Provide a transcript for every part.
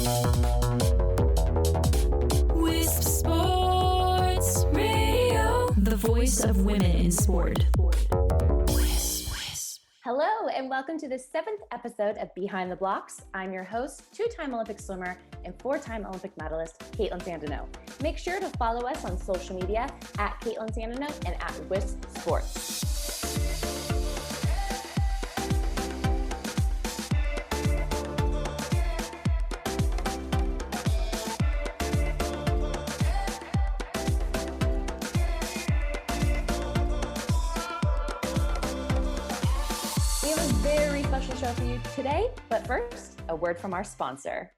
Wisp Sports Radio, the voice of women in sport. Hello, and welcome to the 7th episode of Behind the Blocks. I'm your host, two-time Olympic swimmer and four-time Olympic medalist, Kaitlin Sandeno. Make sure to follow us on social media at Kaitlin Sandeno and at Wisp Sports. Show for you today, but first, a word from our sponsor.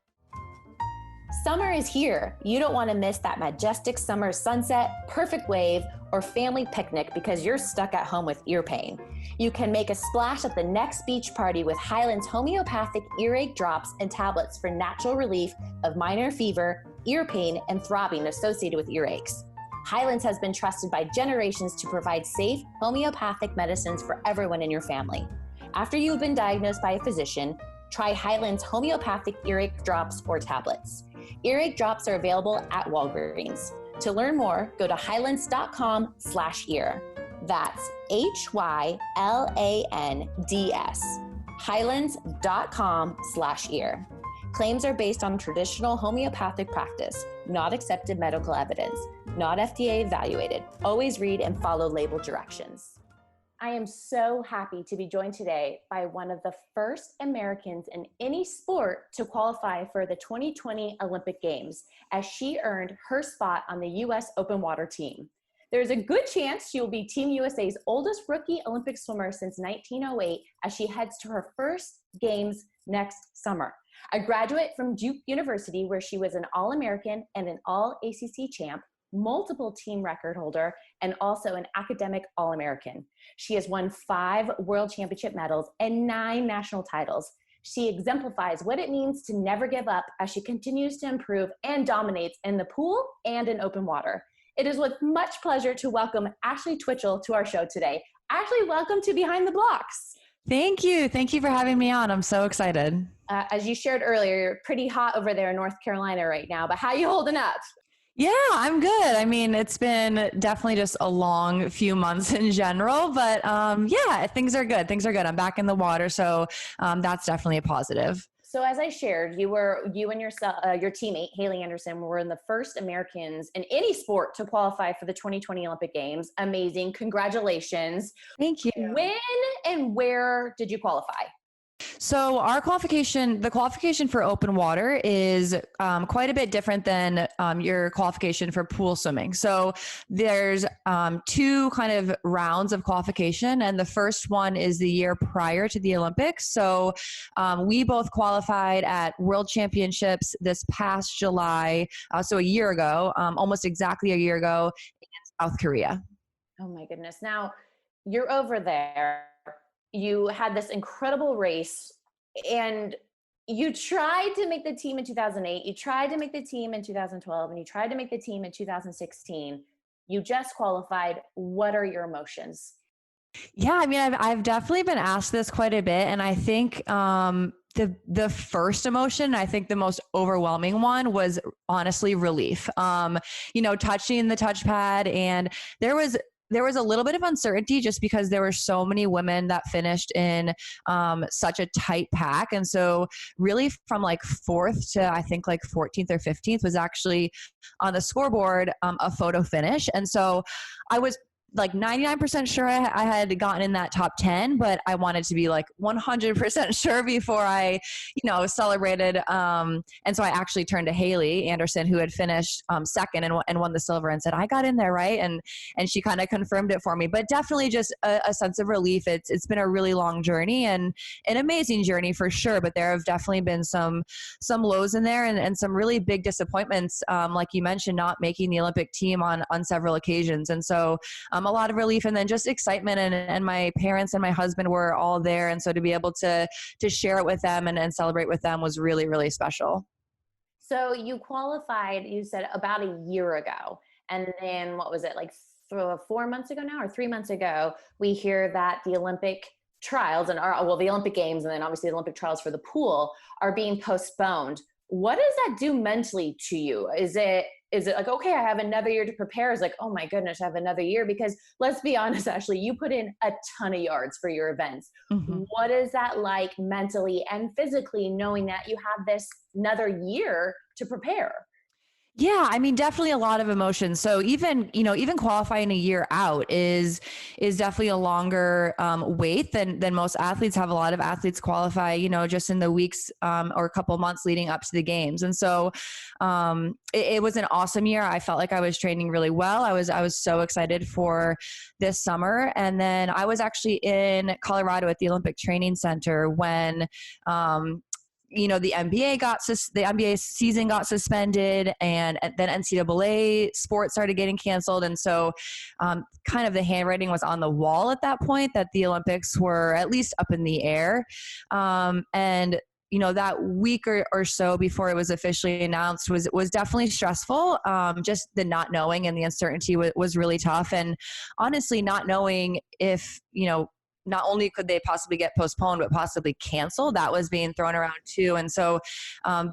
Summer is here. You don't want to miss that majestic summer sunset, perfect wave, or family picnic because you're stuck at home with ear pain. You can make a splash at the next beach party with Highland's homeopathic earache drops and tablets for natural relief of minor fever, ear pain, and throbbing associated with earaches. Highlands has been trusted by generations to provide safe homeopathic medicines for everyone in your family. After you've been diagnosed by a physician, try Highland's homeopathic earache drops or tablets. Earache drops are available at Walgreens. To learn more, go to highlands.com/ear. That's HYLANDS. Highlands.com/ear. Claims are based on traditional homeopathic practice, not accepted medical evidence, not FDA evaluated. Always read and follow label directions. I am so happy to be joined today by one of the first Americans in any sport to qualify for the 2020 Olympic Games, as she earned her spot on the U.S. Open Water team. There's a good chance she will be Team USA's oldest rookie Olympic swimmer since 1908, as she heads to her first Games next summer. A graduate from Duke University, where she was an All-American and an All ACC-Champ, multiple team record holder, and also an academic All-American. She has won 5 world championship medals and 9 national titles. She exemplifies what it means to never give up as she continues to improve and dominates in the pool and in open water. It is with much pleasure to welcome Ashley Twichell to our show today. Ashley, welcome to Behind the Blocks. Thank you. Thank you for having me on. I'm so excited. As you shared earlier, you're pretty hot over there in North Carolina right now, but how are you holding up? Yeah, I'm good. I mean, it's been definitely just a long few months in general, but yeah, things are good. Things are good. I'm back in the water, so that's definitely a positive. So as I shared, you and your teammate, Haley Anderson, were the first Americans in any sport to qualify for the 2020 Olympic Games. Amazing. Congratulations. Thank you. When and where did you qualify? So the qualification for open water is quite a bit different than your qualification for pool swimming. So there's 2 kind of rounds of qualification, and the first one is the year prior to the Olympics. So we both qualified at World Championships this past July, so a year ago, almost exactly a year ago in South Korea. Oh my goodness. Now you're over there. You had this incredible race, and you tried to make the team in 2008. You tried to make the team in 2012, and you tried to make the team in 2016. You just qualified. What are your emotions? Yeah, I mean, I've definitely been asked this quite a bit, and I think the first emotion, I think the most overwhelming one, was honestly relief. Touching the touchpad, and there was a little bit of uncertainty just because there were so many women that finished in such a tight pack. And so really from like 4th to I think like 14th or 15th was actually on the scoreboard a photo finish. And so I was like 99% sure I had gotten in that top 10, but I wanted to be like 100% sure before I, celebrated. And so I actually turned to Haley Anderson, who had finished second and won the silver, and said, I got in there, right? And she kind of confirmed it for me, but definitely just a sense of relief. It's been a really long journey and an amazing journey for sure, but there have definitely been some lows in there and some really big disappointments. Like you mentioned, not making the Olympic team on several occasions. And so a lot of relief, and then just excitement, and my parents and my husband were all there, and so to be able to share it with them and celebrate with them was really, really special. So you qualified, you said, about a year ago, and then what was it, like 4 months ago now, or 3 months ago, we hear that the Olympic trials the Olympic Games, and then obviously the Olympic trials for the pool are being postponed. What does that do mentally to you? Is it like, okay, I have another year to prepare? Is like, oh my goodness, I have another year? Because let's be honest, Ashley, you put in a ton of yards for your events. Mm-hmm. What is that like mentally and physically, knowing that you have this another year to prepare? Yeah, I mean, definitely a lot of emotions. So even, even qualifying a year out is definitely a longer wait than most athletes. Have a lot of athletes qualify, just in the weeks or a couple months leading up to the games. And so it was an awesome year. I felt like I was training really well. I was so excited for this summer. And then I was actually in Colorado at the Olympic Training Center when the NBA season got suspended, and then NCAA sports started getting canceled. And so kind of the handwriting was on the wall at that point that the Olympics were at least up in the air. And that week or so before it was officially announced was definitely stressful. Just the not knowing and the uncertainty was really tough. And honestly, not knowing if, not only could they possibly get postponed, but possibly canceled, that was being thrown around too. And so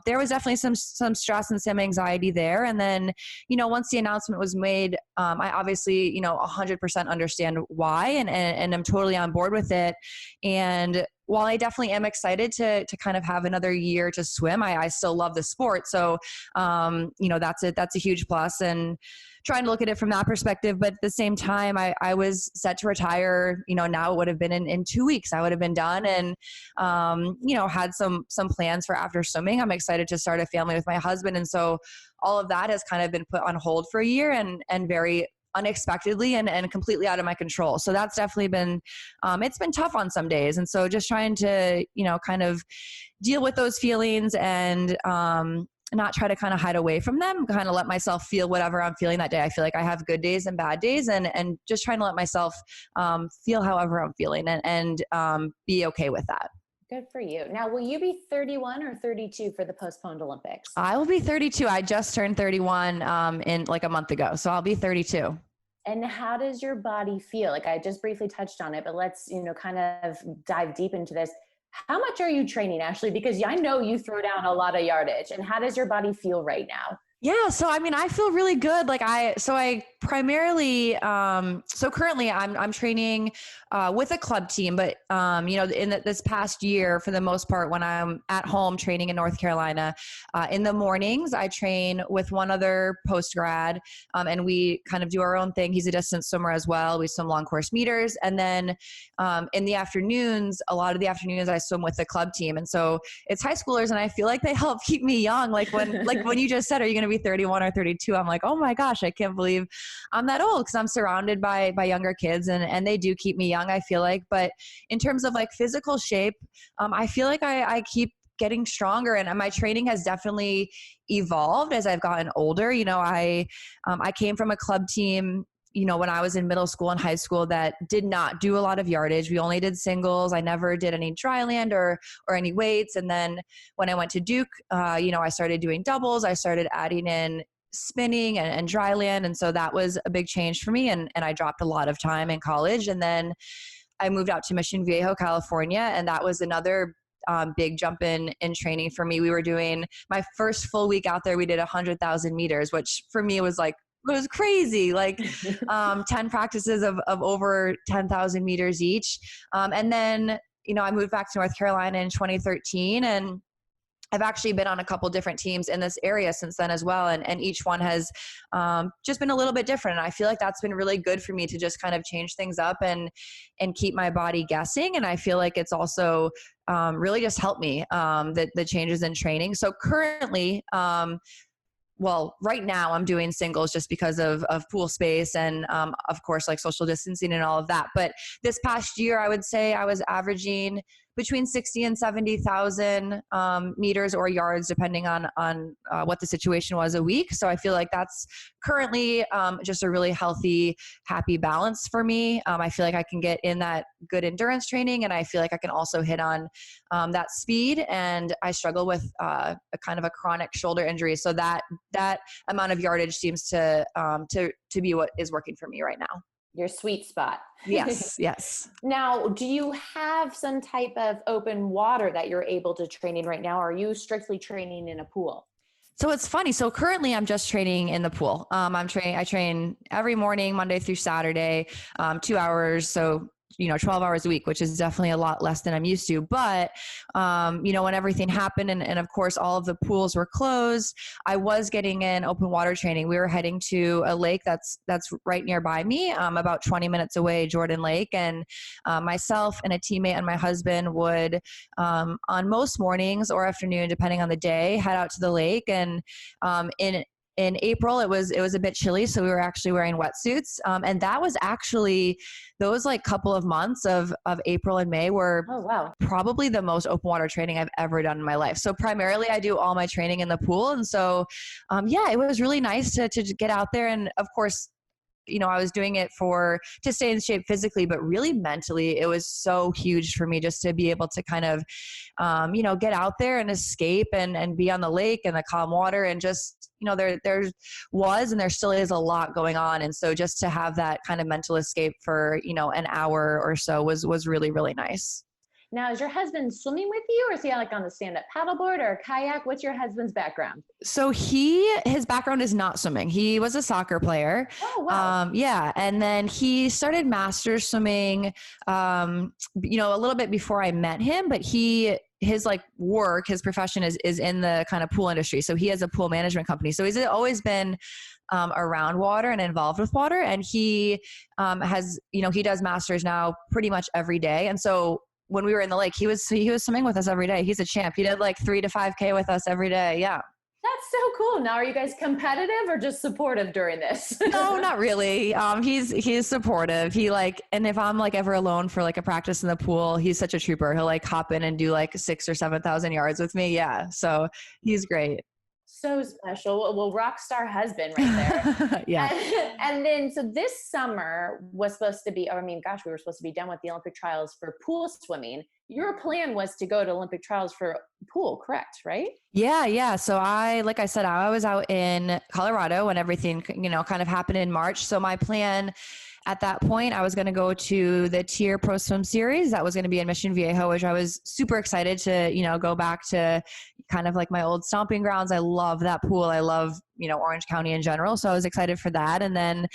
there was definitely some stress and some anxiety there. And then, once the announcement was made, I obviously, 100% understand why and I'm totally on board with it. And while I definitely am excited to kind of have another year to swim, I still love the sport. So, that's a huge plus. And trying to look at it from that perspective. But at the same time, I was set to retire, now it would have been in 2 weeks, I would have been done. And, had some plans for after swimming. I'm excited to start a family with my husband. And so all of that has kind of been put on hold for a year and very unexpectedly and completely out of my control. So that's definitely been, it's been tough on some days. And so just trying to, kind of deal with those feelings and, not try to kind of hide away from them, kind of let myself feel whatever I'm feeling that day. I feel like I have good days and bad days and just trying to let myself feel however I'm feeling and be okay with that. Good for you. Now, will you be 31 or 32 for the postponed Olympics? I will be 32. I just turned 31 in like a month ago. So I'll be 32. And how does your body feel? Like I just briefly touched on it, but let's, kind of dive deep into this. How much are you training, Ashley? Because I know you throw down a lot of yardage. And how does your body feel right now? Yeah. So, I mean, I feel really good. I primarily, so currently I'm training, with a club team, but, in this past year, for the most part, when I'm at home training in North Carolina, in the mornings, I train with one other post grad, and we kind of do our own thing. He's a distance swimmer as well. We swim long course meters. And then, in the afternoons, a lot of the afternoons I swim with the club team. And so it's high schoolers and I feel like they help keep me young. Like when you just said, are you going to be 31 or 32? I'm like, oh my gosh, I can't believe I'm that old, because I'm surrounded by younger kids and they do keep me young, I feel like. But in terms of like physical shape, I feel like I keep getting stronger, and my training has definitely evolved as I've gotten older. I came from a club team, when I was in middle school and high school, that did not do a lot of yardage. We only did singles. I never did any dry land or any weights. And then when I went to Duke, I started doing doubles. I started adding in spinning and dry land. And so that was a big change for me. And I dropped a lot of time in college. And then I moved out to Mission Viejo, California. And that was another big jump in training for me. We were doing my first full week out there. We did 100,000 meters, which for me was like, it was crazy, like 10 practices of over 10,000 meters each. And then, I moved back to North Carolina in 2013, and I've actually been on a couple different teams in this area since then as well. And each one has just been a little bit different. And I feel like that's been really good for me to just kind of change things up and keep my body guessing. And I feel like it's also really just helped me, the changes in training. So currently, right now I'm doing singles just because of pool space and, of course, like social distancing and all of that. But this past year, I would say I was averaging between 60 and 70,000 meters or yards, depending on what the situation was a week. So I feel like that's currently just a really healthy, happy balance for me. I feel like I can get in that good endurance training, and I feel like I can also hit on that speed. And I struggle with a kind of a chronic shoulder injury. So that amount of yardage seems to be what is working for me right now. Your sweet spot. Yes. Yes. Now, do you have some type of open water that you're able to train in right now? Or are you strictly training in a pool? So it's funny. So currently I'm just training in the pool. I train every morning, Monday through Saturday, 2 hours. So 12 hours a week, which is definitely a lot less than I'm used to. But, when everything happened and of course all of the pools were closed, I was getting in open water training. We were heading to a lake that's right nearby me, about 20 minutes away, Jordan Lake. And myself and a teammate and my husband would, on most mornings or afternoon, depending on the day, head out to the lake. And in April, it was a bit chilly, so we were actually wearing wetsuits. And that was actually those like couple of months of April and May were probably the most open water training I've ever done in my life. So primarily, I do all my training in the pool, and so it was really nice to get out there. And of course, I was doing it to stay in shape physically, but really mentally, it was so huge for me just to be able to kind of, get out there and escape and be on the lake and the calm water and just, there was, and there still is a lot going on. And so just to have that kind of mental escape for, an hour or so was really, really nice. Now, is your husband swimming with you, or is he like on the stand-up paddleboard or a kayak? What's your husband's background? So his background is not swimming. He was a soccer player. Oh, wow. And then he started master swimming, a little bit before I met him, but his profession is in the kind of pool industry. So he has a pool management company. So he's always been around water and involved with water. And he he does masters now pretty much every day. And so when we were in the lake, he was swimming with us every day. He's a champ. He did like 3 to 5K with us every day. Yeah. That's so cool. Now, are you guys competitive or just supportive during this? No, not really. He's supportive. And if I'm like ever alone for like a practice in the pool, he's such a trooper. He'll like hop in and do like 6,000 or 7,000 yards with me. Yeah. So he's great. So special. Well, rock star husband right there. Yeah. And then, so this summer was supposed to be, we were supposed to be done with the Olympic trials for pool swimming. Your plan was to go to Olympic trials for pool, correct? Right? Yeah. Yeah. So like I said, I was out in Colorado when everything, kind of happened in March. So my plan at that point, I was going to go to the Tier Pro Swim Series that was going to be in Mission Viejo, which I was super excited to, go back to kind of like my old stomping grounds. I love that pool. I love, Orange County in general. So I was excited for that. And then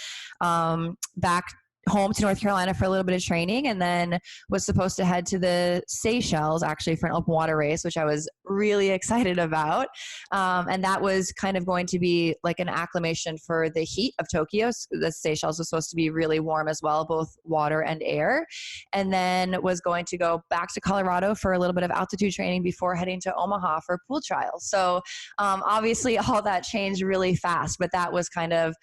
back home to North Carolina for a little bit of training, and then was supposed to head to the Seychelles actually for an open water race, which I was really excited about. And that was kind of going to be like an acclimation for the heat of Tokyo. The Seychelles was supposed to be really warm as well, both water and air. And then was going to go back to Colorado for a little bit of altitude training before heading to Omaha for pool trials. So obviously all that changed really fast, but that was kind of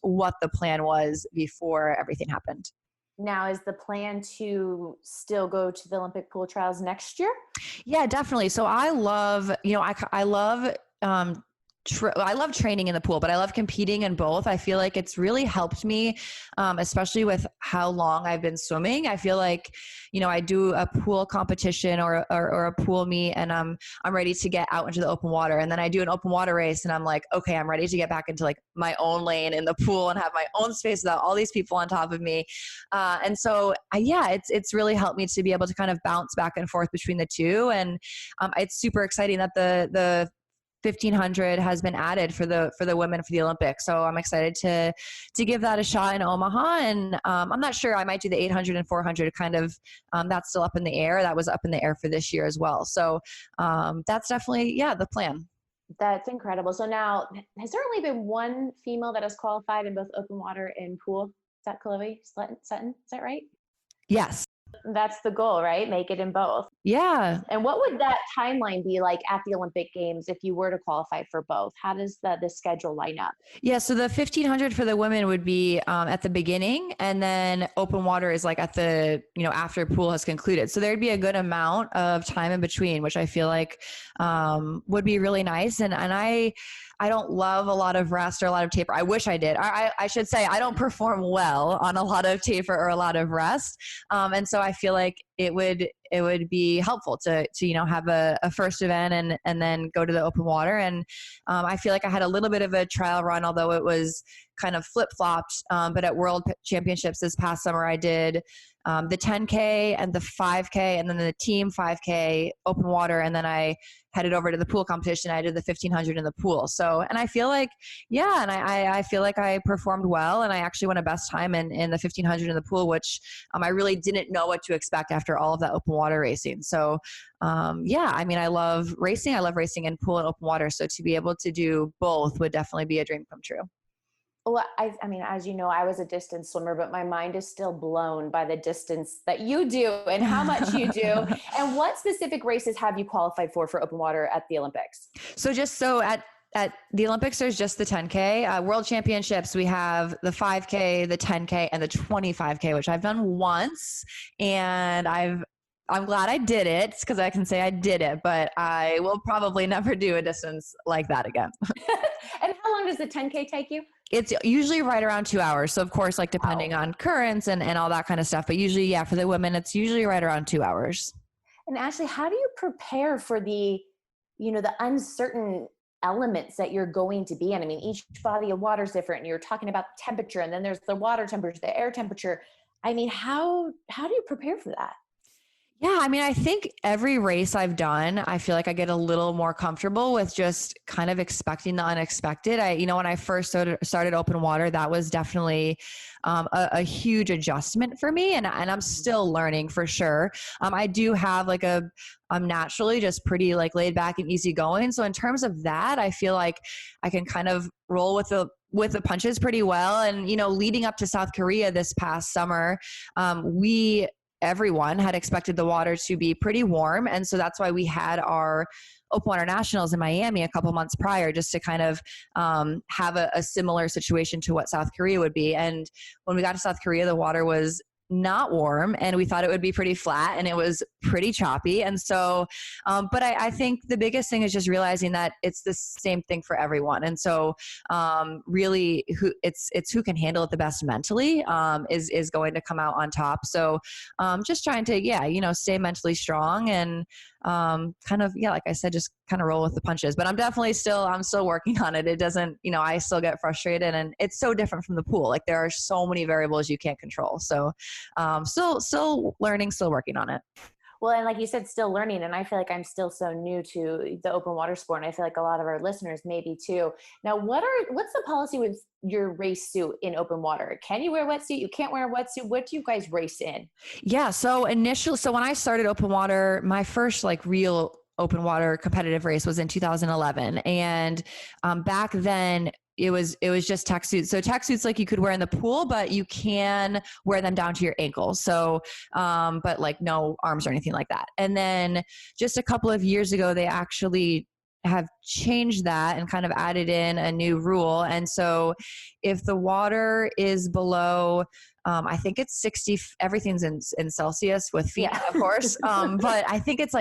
what the plan was before everything happened. Now, is the plan to still go to the Olympic pool trials next year? Yeah, definitely. So I love, I love I love training in the pool, but I love competing in both. I feel like it's really helped me, especially with how long I've been swimming. I feel like, I do a pool competition or a pool meet, and I'm ready to get out into the open water. And then I do an open water race, and I'm like, okay, I'm ready to get back into like my own lane in the pool and have my own space without all these people on top of me. And so, it's really helped me to be able to kind of bounce back and forth between the two. And it's super exciting that the 1,500 has been added for the women for the Olympics. So I'm excited to give that a shot in Omaha. And I'm not sure, I might do the 800 and 400 kind of, that's still up in the air. That was up in the air for this year as well. So that's definitely, the plan. That's incredible. So now, has there only been one female that has qualified in both open water and pool? Is that Chloe Sutton? Is that right? Yes. That's the goal, right? Make it in both. Yeah. And what would that timeline be like at the Olympic Games if you were to qualify for both? How does the schedule line up? Yeah. So the 1,500 for the women would be at the beginning, and then open water is like at the, after pool has concluded. So there'd be a good amount of time in between, which I feel like would be really nice. And I don't love a lot of rest or a lot of taper. I wish I did. I should say I don't perform well on a lot of taper or a lot of rest. And so I feel like it would be helpful to have a first event and then go to the open water. And I feel like I had a little bit of a trial run, although it was kind of flip-flopped. But at World Championships this past summer, I did the 10K and the 5K, and then the team 5K open water. And then I headed over to the pool competition. I did the 1500 in the pool. So, and I feel like, and I feel like I performed well, and I actually won a best time in the 1500 in the pool, which I really didn't know what to expect after all of that open water racing. So, I love racing. I love racing in pool and open water. So to be able to do both would definitely be a dream come true. Well, I mean, as you know, I was a distance swimmer, but my mind is still blown by the distance that you do and how much you do. And what specific races have you qualified for open water at the Olympics? So at the Olympics, there's just the 10K. World Championships, we have the 5K, the 10K, and the 25K, which I've done once. And I'm glad I did it, because I can say I did it, but I will probably never do a distance like that again. And how long does the 10K take you? It's usually right around 2 hours. So of course, like depending on currents and all that kind of stuff, but usually, for the women, it's usually right around 2 hours. And Ashley, how do you prepare for the uncertain elements that you're going to be in? I mean, each body of water is different, and you're talking about temperature, and then there's the water temperature, the air temperature. I mean, how do you prepare for that? Yeah, I mean, I think every race I've done, I feel like I get a little more comfortable with just kind of expecting the unexpected. When I first started open water, that was definitely a huge adjustment for me, and I'm still learning for sure. I do have I'm naturally just pretty laid back and easygoing. So in terms of that, I feel like I can kind of roll with the punches pretty well. And leading up to South Korea this past summer, everyone had expected the water to be pretty warm. And so that's why we had our open water nationals in Miami a couple months prior, just to kind of have a similar situation to what South Korea would be. And when we got to South Korea, the water was not warm, and we thought it would be pretty flat, and it was pretty choppy. And so, but I think the biggest thing is just realizing that it's the same thing for everyone. And so, really, it's who can handle it the best mentally is going to come out on top. So, just trying to stay mentally strong and like I said, just kind of roll with the punches. But I'm still working on it. It doesn't, I still get frustrated, and it's so different from the pool. Like, there are so many variables you can't control. So still learning, still working on it. Well, and like you said, still learning. And I feel like I'm still so new to the open water sport. And I feel like a lot of our listeners may be too. Now, what's the policy with your race suit in open water? Can you wear a wetsuit? You can't wear a wetsuit. What do you guys race in? Yeah. So when I started open water, my first real open water competitive race was in 2011. And back then, it was just tech suits. So tech suits you could wear in the pool, but you can wear them down to your ankles. So, but no arms or anything like that. And then just a couple of years ago, they actually have changed that and kind of added in a new rule. And so if the water is below, I think it's 60, everything's in Celsius with feet, of course. But I think it's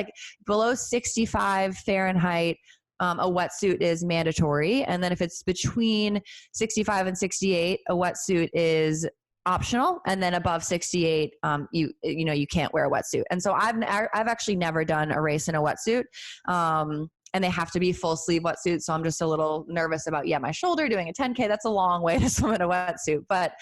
below 65 Fahrenheit, a wetsuit is mandatory. And then if it's between 65 and 68, a wetsuit is optional. And then above 68, you can't wear a wetsuit. And so I've actually never done a race in a wetsuit. And they have to be full sleeve wetsuits. So I'm just a little nervous about, my shoulder doing a 10K. That's a long way to swim in a wetsuit. But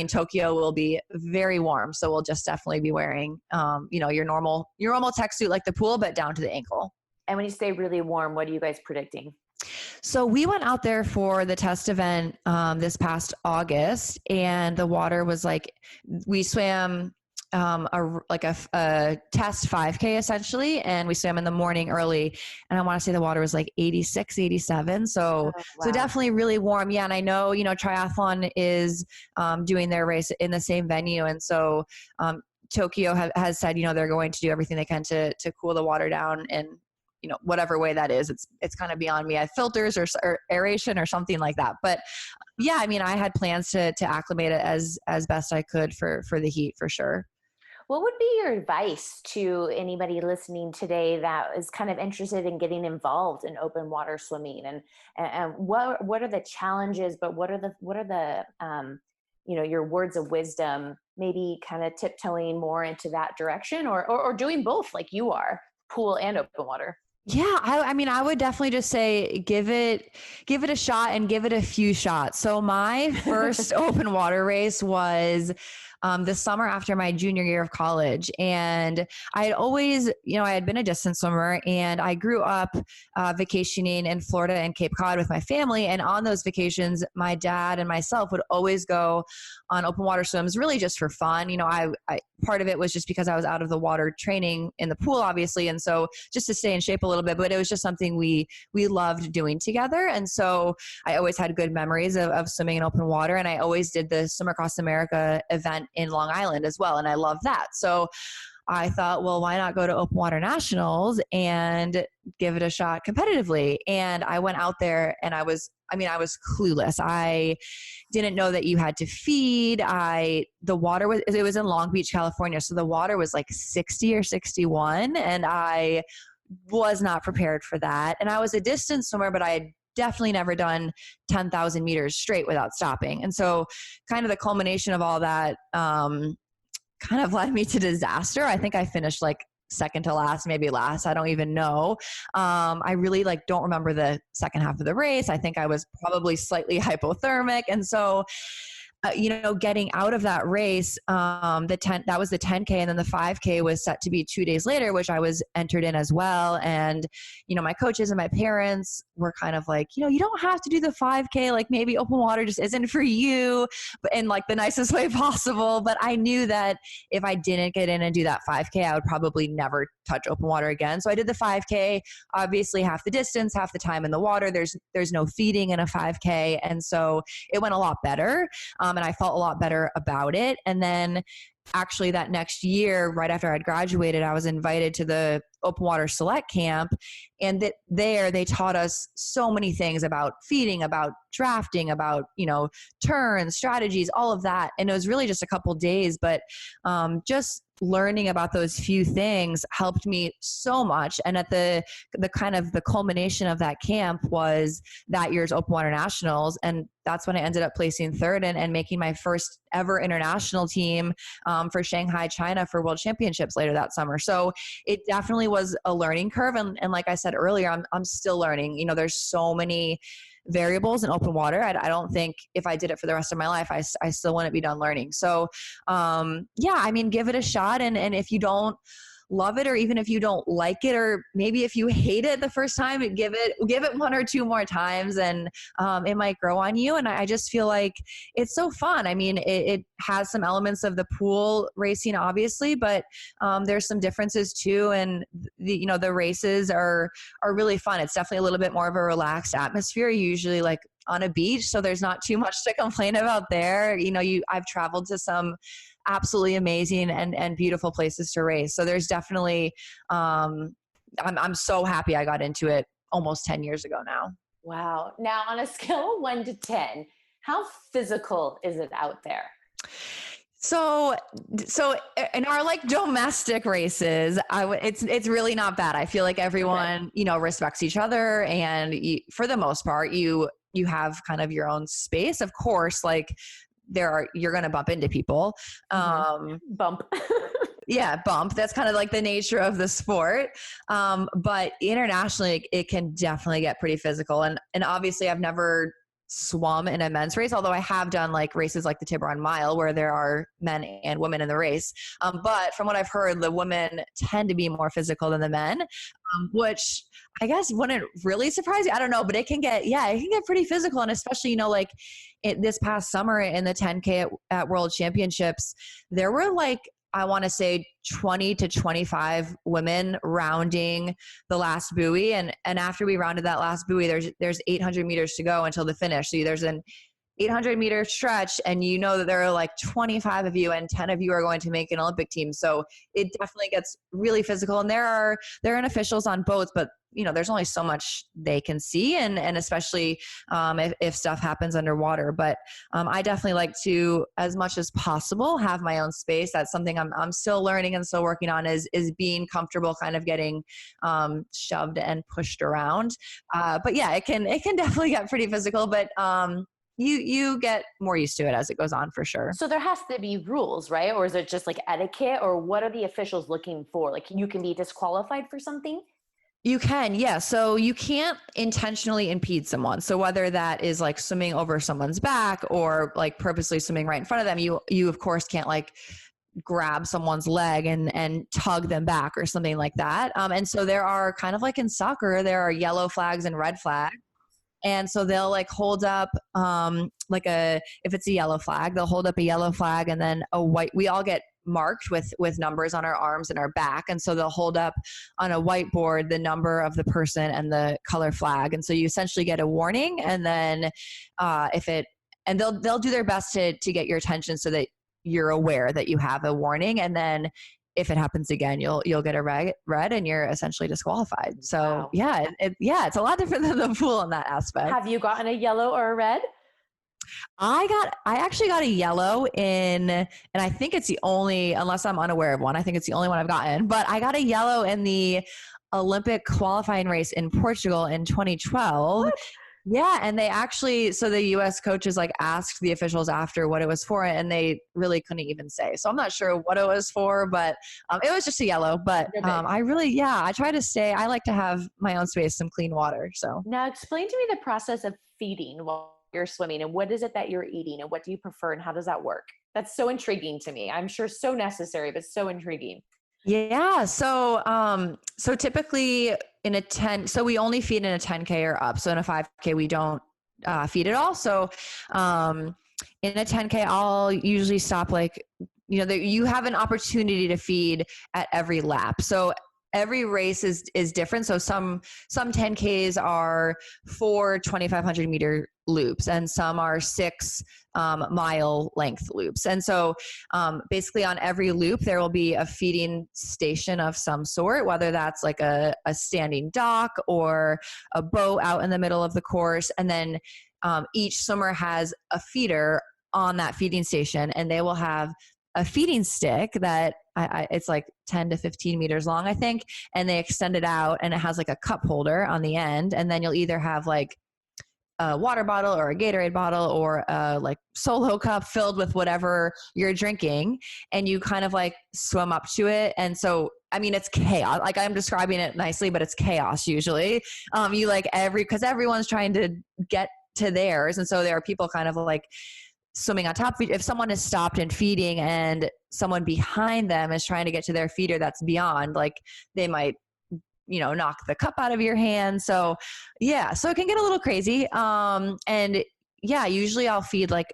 Tokyo will be very warm. So we'll just definitely be wearing, your normal tech suit like the pool, but down to the ankle. And when you say really warm, what are you guys predicting? So we went out there for the test event this past August, and the water was we swam a test 5K essentially, and we swam in the morning early, and I want to say the water was 86, 87. So So definitely really warm. Yeah. And I know, triathlon is doing their race in the same venue. And so Tokyo has said, they're going to do everything they can to cool the water down, and whatever way that is, it's kind of beyond me. I have filters or aeration or something like that. But yeah, I had plans to acclimate it as best I could for the heat, for sure. What would be your advice to anybody listening today that is kind of interested in getting involved in open water swimming? And what are the challenges, but what are the your words of wisdom maybe kind of tiptoeing more into that direction, or doing both like you are, pool and open water? Yeah, I mean, I would definitely just say give it a shot and give it a few shots. So my first open water race was the summer after my junior year of college. And I had always, I had been a distance swimmer, and I grew up vacationing in Florida and Cape Cod with my family. And on those vacations, my dad and myself would always go on open water swims, really just for fun. I part of it was just because I was out of the water training in the pool, obviously. And so just to stay in shape a little bit, but it was just something we loved doing together. And so I always had good memories of swimming in open water. And I always did the Swim Across America event in Long Island as well. And I loved that. So I thought, well, why not go to Open Water Nationals and give it a shot competitively? And I went out there and I was clueless. I didn't know that you had to feed. It was in Long Beach, California. So the water was like 60 or 61. And I was not prepared for that. And I was a distance swimmer, but I had definitely never done 10,000 meters straight without stopping. And so kind of the culmination of all that kind of led me to disaster. I think I finished like second to last, maybe last. I don't even know. I really don't remember the second half of the race. I think I was probably slightly hypothermic. And so getting out of that race, that was the 10K, and then the 5K was set to be 2 days later, which I was entered in as well. And, my coaches and my parents were kind of like, you don't have to do the 5K, like maybe open water just isn't for you, but in like the nicest way possible. But I knew that if I didn't get in and do that 5K, I would probably never touch open water again. So I did the 5K, obviously half the distance, half the time in the water. There's no feeding in a 5K. And so it went a lot better. And I felt a lot better about it. And then actually that next year, right after I'd graduated, I was invited to the open water select camp. And there they taught us so many things about feeding, about drafting, about, turns, strategies, all of that. And it was really just a couple days, but just learning about those few things helped me so much. And at the kind of the culmination of that camp was that year's Open Water Nationals. And that's when I ended up placing third and making my first ever international team for Shanghai, China for World Championships later that summer. So it definitely was a learning curve. And like I said earlier, I'm still learning. There's so many variables in open water. I don't think if I did it for the rest of my life, I still wouldn't be done learning. So give it a shot. And if you don't love it, or even if you don't like it, or maybe if you hate it the first time, give it one or two more times, and it might grow on you. And I just feel like it's so fun. I mean, it has some elements of the pool racing, obviously, but there's some differences too. And the races are really fun. It's definitely a little bit more of a relaxed atmosphere, usually like on a beach. So there's not too much to complain about there. I've traveled to some absolutely amazing and beautiful places to race. So there's definitely, I'm so happy I got into it almost 10 years ago now. Wow. Now on a scale of 1 to 10, how physical is it out there? So in our domestic races, it's really not bad. I feel like everyone, respects each other, and for the most part, you have kind of your own space. Of course, you're going to bump into people. Bump. Yeah, bump. That's kind of like the nature of the sport. But internationally, it can definitely get pretty physical. And obviously I've never swum in a men's race, although I have done races like the Tiburon Mile where there are men and women in the race. But from what I've heard, the women tend to be more physical than the men, which I guess wouldn't really surprise you. I don't know, but it can get pretty physical. And especially, this past summer in the 10K at World Championships, there were I want to say 20 to 25 women rounding the last buoy. And after we rounded that last buoy, there's 800 meters to go until the finish. So there's an 800 meter stretch, and that there are 25 of you, and 10 of you are going to make an Olympic team. So it definitely gets really physical. And there are officials on boats, but there's only so much they can see, and especially if stuff happens underwater. But I definitely like to, as much as possible, have my own space. That's something I'm still learning and still working on, is being comfortable kind of getting shoved and pushed around. But yeah, it can definitely get pretty physical. But you get more used to it as it goes on for sure. So there has to be rules, right? Or is it just like etiquette, or what are the officials looking for? Like you can be disqualified for something? You can, yeah. So you can't intentionally impede someone. So whether that is like swimming over someone's back or like purposely swimming right in front of them, you of course can't like grab someone's leg and tug them back or something like that. And so there are kind of like in soccer, there are yellow flags and red flags. And so they'll like hold up if it's a yellow flag, they'll hold up a yellow flag and then a white, we all get marked with numbers on our arms and our back. And so they'll hold up on a whiteboard the number of the person and the color flag. And so you essentially get a warning. And then they'll do their best to get your attention so that you're aware that you have a warning. And then if it happens again, you'll get a red and you're essentially disqualified. So Wow. It's a lot different than the pool in that aspect. Have you gotten a yellow or a red? I actually got a yellow and I think it's the only, unless I'm unaware of one, I think it's the only one I've gotten, but I got a yellow in the Olympic qualifying race in Portugal in 2012. What? Yeah. And they actually, so the US coaches like asked the officials after what it was for, and they really couldn't even say. So I'm not sure what it was for, but it was just a yellow. But I try to stay, I like to have my own space, some clean water. So Now explain to me the process of feeding while you're swimming, and what is it that you're eating and what do you prefer and how does that work? That's so intriguing to me. I'm sure so necessary, but so intriguing. Yeah. So typically in a 10, so we only feed in a 10K or up. So in a 5K, we don't feed at all. So in a 10K, I'll usually stop you have an opportunity to feed at every lap. So every race is different. So some 10Ks are 4 2,500 meter loops and some are 6 mile length loops. And so basically on every loop, there will be a feeding station of some sort, whether that's like a standing dock or a boat out in the middle of the course. And then each swimmer has a feeder on that feeding station, and they will have a feeding stick that it's like 10 to 15 meters long, I think. And they extend it out and it has like a cup holder on the end. And then you'll either have like a water bottle or a Gatorade bottle or a like solo cup filled with whatever you're drinking. And you kind of like swim up to it. And so, I mean, it's chaos. Like I'm describing it nicely, but it's chaos usually. Because everyone's trying to get to theirs. And so there are people kind of like swimming on top. If someone is stopped and feeding and someone behind them is trying to get to their feeder that's beyond, like they might, knock the cup out of your hand. So yeah, so it can get a little crazy. Usually I'll feed like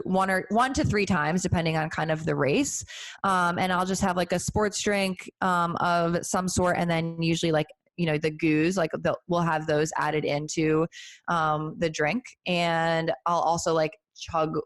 one to 3 times depending on kind of the race. And I'll just have like a sports drink of some sort. And then usually like, the goos, like we'll have those added into the drink. And I'll also like chug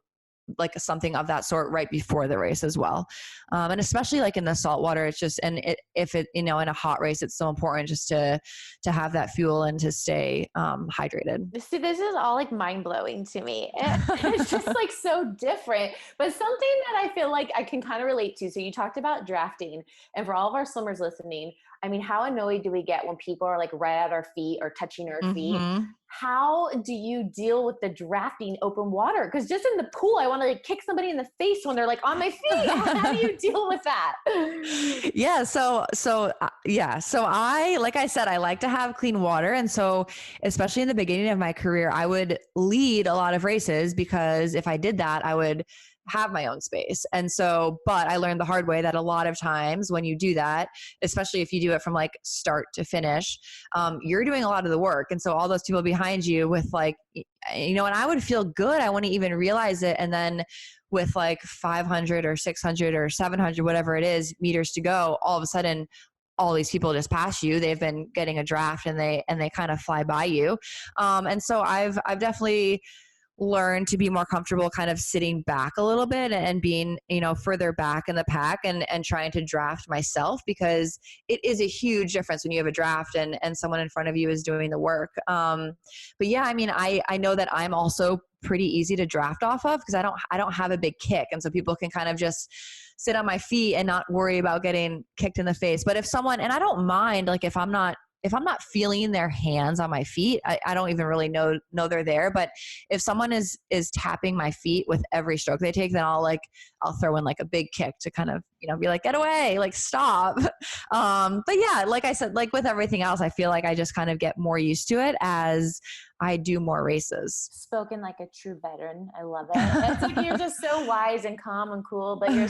like something of that sort right before the race as well. And especially like in the salt water, it's just, if in a hot race, it's so important just to have that fuel and to stay hydrated. See, this is all like mind blowing to me. It's just like so different, but something that I feel like I can kind of relate to. So you talked about drafting, and for all of our swimmers listening, I mean, how annoyed do we get when people are like right at our feet or touching our feet? How do you deal with the drafting open water? Because just in the pool, I want to like kick somebody in the face when they're like on my feet. How do you deal with that? Yeah. So I, like I said, I like to have clean water. And so especially in the beginning of my career, I would lead a lot of races because if I did that, I would have my own space. And so, but I learned the hard way that a lot of times when you do that, especially if you do it from like start to finish, you're doing a lot of the work. And so all those people behind you with like, and I would feel good. I wouldn't even realize it. And then with like 500 or 600 or 700, whatever it is, meters to go, all of a sudden, all these people just pass you. They've been getting a draft and they kind of fly by you. And so I've definitely learn to be more comfortable kind of sitting back a little bit and being, further back in the pack and trying to draft myself, because it is a huge difference when you have a draft and someone in front of you is doing the work. But yeah, I mean, I know that I'm also pretty easy to draft off of because I don't have a big kick. And so people can kind of just sit on my feet and not worry about getting kicked in the face. But if someone, and I don't mind, like if I'm not if I'm not feeling their hands on my feet, I don't even really know they're there. But if someone is tapping my feet with every stroke they take, then I'll throw in like a big kick to kind of, be like, get away, like stop. But yeah, like I said, like with everything else, I feel like I just kind of get more used to it as I do more races. Spoken like a true veteran. I love it. It's like you're just so wise and calm and cool, but you're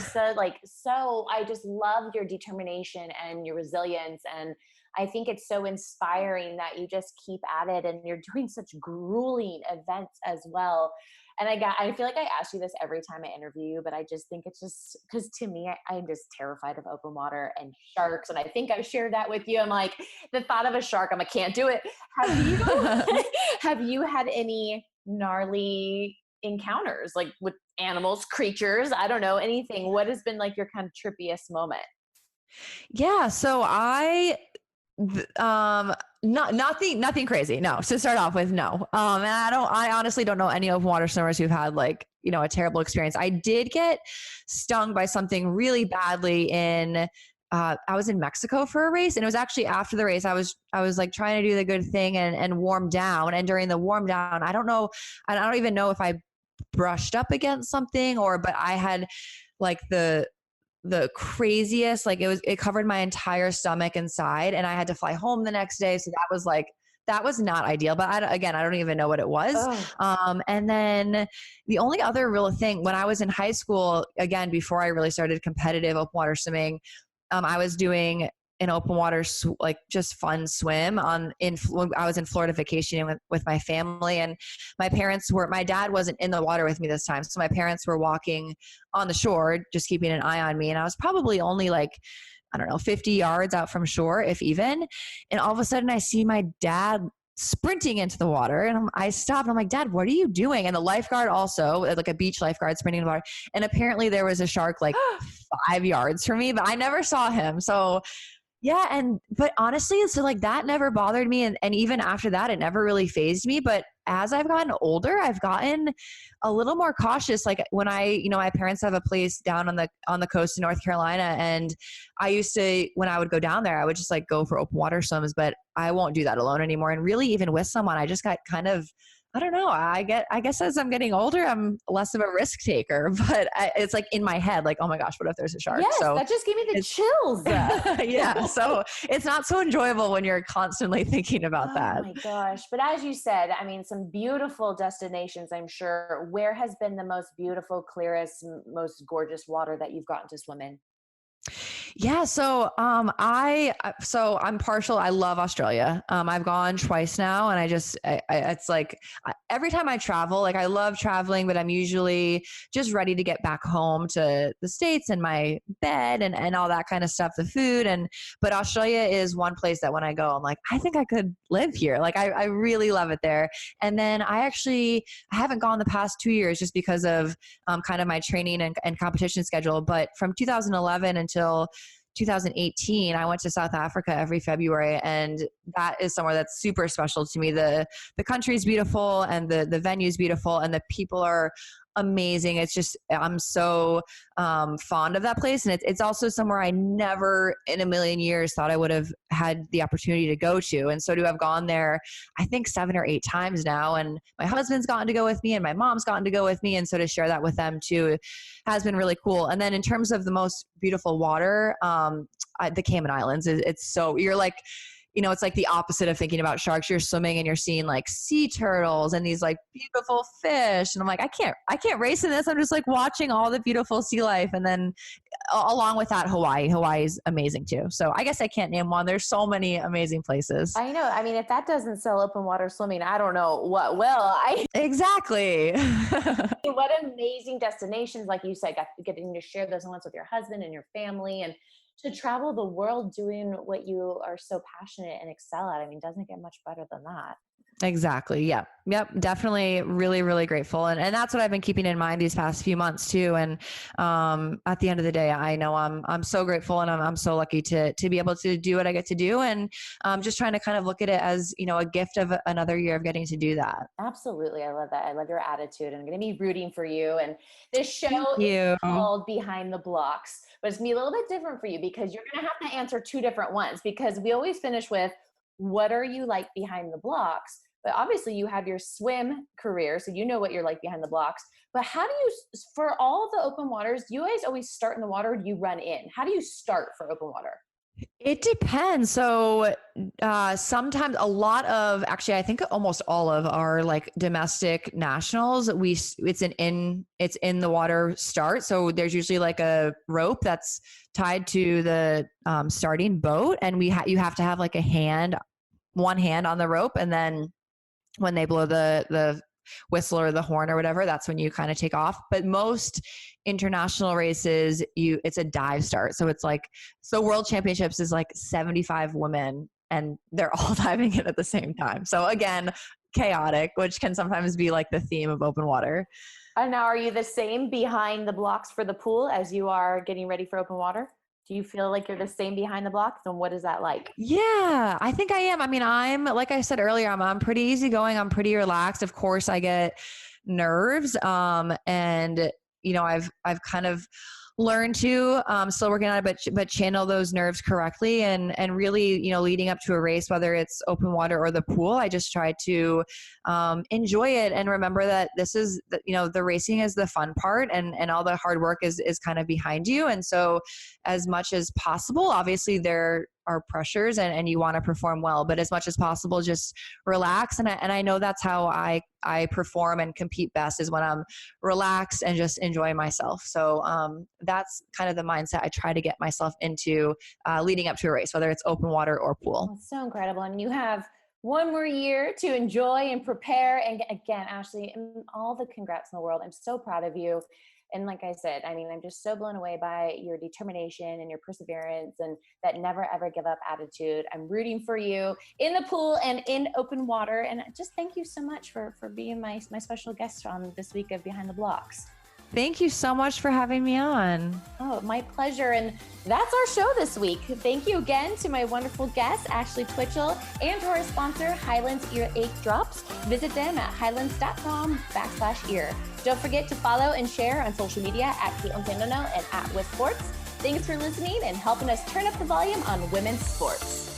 I just love your determination and your resilience. And I think it's so inspiring that you just keep at it, and you're doing such grueling events as well. And I feel like I ask you this every time I interview you, but I just think it's just because to me, I'm just terrified of open water and sharks. And I think I've shared that with you. I'm like, the thought of a shark, I can't do it. Have you had any gnarly encounters like with animals, creatures? I don't know, anything. What has been like your kind of trippiest moment? Yeah. So nothing crazy. No. To start off with, no. And I honestly don't know any open water swimmers who've had like, a terrible experience. I did get stung by something really badly I was in Mexico for a race, and it was actually after the race. I was like trying to do the good thing and warm down. And during the warm down, I don't even know if I brushed up against something but I had like the craziest, like it covered my entire stomach and side, and I had to fly home the next day. So that was not ideal, but I don't even know what it was. And then the only other real thing, when I was in high school, again, before I really started competitive open water swimming, I was doing an open water, like just fun swim when I was in Florida vacationing with my family, and my dad wasn't in the water with me this time. So my parents were walking on the shore, just keeping an eye on me. And I was probably only like, I don't know, 50 yards out from shore, if even. And all of a sudden I see my dad sprinting into the water, and I stopped. I'm like, Dad, what are you doing? And the lifeguard also, like a beach lifeguard, sprinting in the water. And apparently there was a shark like 5 yards from me, but I never saw him. So yeah. But honestly, so like that never bothered me. And even after that, it never really fazed me. But as I've gotten older, I've gotten a little more cautious. Like when my parents have a place down on the coast of North Carolina. And I used to, when I would go down there, I would just like go for open water swims, but I won't do that alone anymore. And really even with someone, I just got kind of, I don't know. I guess as I'm getting older, I'm less of a risk taker, but it's like in my head, like, oh my gosh, what if there's a shark? Yes, so that just gave me the chills. Yeah. So it's not so enjoyable when you're constantly thinking about that. Oh my gosh. But as you said, I mean, some beautiful destinations, I'm sure. Where has been the most beautiful, clearest, most gorgeous water that you've gotten to swim in? Yeah. So, I'm partial. I love Australia. I've gone twice now, and it's like every time I travel, like I love traveling, but I'm usually just ready to get back home to the States and my bed and all that kind of stuff, the food. But Australia is one place that when I go, I'm like, I think I could live here. Like I really love it there. And then I haven't gone the past 2 years just because of kind of my training and competition schedule. But from 2011 until 2018, I went to South Africa every February, and that is somewhere that's super special to me. The country is beautiful, and the venue is beautiful, and the people are amazing. It's just, I'm so fond of that place. And it's also somewhere I never in a million years thought I would have had the opportunity to go to. And so to have gone there, I think 7 or 8 times now, and my husband's gotten to go with me and my mom's gotten to go with me. And so to share that with them too has been really cool. And then in terms of the most beautiful water, the Cayman Islands, you're like, it's like the opposite of thinking about sharks. You're swimming and you're seeing like sea turtles and these like beautiful fish. And I'm like, I can't race in this. I'm just like watching all the beautiful sea life. And then along with that, Hawaii is amazing too. So I guess I can't name one. There's so many amazing places. I know. I mean, if that doesn't sell open water swimming, I don't know what will. Exactly. What amazing destinations, like you said, getting to share those moments with your husband and your family, and to travel the world doing what you are so passionate and excel at. I mean, doesn't get much better than that. Exactly. Yep. Definitely really, really grateful. And that's what I've been keeping in mind these past few months too. And at the end of the day, I know I'm so grateful, and I'm so lucky to be able to do what I get to do. And just trying to kind of look at it as, a gift of another year of getting to do that. Absolutely. I love that. I love your attitude. I'm going to be rooting for you. And this show is called Behind the Blocks, but it's going to be a little bit different for you because you're going to have to answer 2 different ones, because we always finish with, what are you like behind the blocks? But obviously you have your swim career, so you know what you're like behind the blocks. But how do you, for all the open waters, do you guys always start in the water or do you run in? How do you start for open water? It depends. So sometimes actually, I think almost all of our like domestic nationals, it's in the water start. So there's usually like a rope that's tied to the starting boat, and you have to have like one hand on the rope, and then when they blow the whistle or the horn or whatever, that's when you kind of take off. But most international races, it's a dive start. So it's like, World Championships is like 75 women and they're all diving in at the same time. So again, chaotic, which can sometimes be like the theme of open water. And now, are you the same behind the blocks for the pool as you are getting ready for open water? Do you feel like you're the same behind the blocks? And what is that like? Yeah, I think I am. I mean, I'm, like I said earlier, I'm pretty easygoing. I'm pretty relaxed. Of course, I get nerves. And I've kind of learned to, still working on it, but channel those nerves correctly, and really, leading up to a race, whether it's open water or the pool, I just try to enjoy it and remember that this is, the racing is the fun part, and all the hard work is kind of behind you. And so as much as possible, obviously there are pressures and you want to perform well, but as much as possible, just relax. And I know that's how I perform and compete best, is when I'm relaxed and just enjoy myself. So that's kind of the mindset I try to get myself into leading up to a race, whether it's open water or pool. That's so incredible. And you have one more year to enjoy and prepare. And again, Ashley, all the congrats in the world. I'm so proud of you. And like I said, I mean, I'm just so blown away by your determination and your perseverance and that never, ever give up attitude. I'm rooting for you in the pool and in open water. And just thank you so much for being my special guest on this week of Behind the Blocks. Thank you so much for having me on. Oh, my pleasure. And that's our show this week. Thank you again to my wonderful guest, Ashley Twichell, and to our sponsor, Highlands Ear Ache Drops. Visit them at highlands.com/ear. Don't forget to follow and share on social media at Kaitlin Sandeno and at With Sports. Thanks for listening and helping us turn up the volume on women's sports.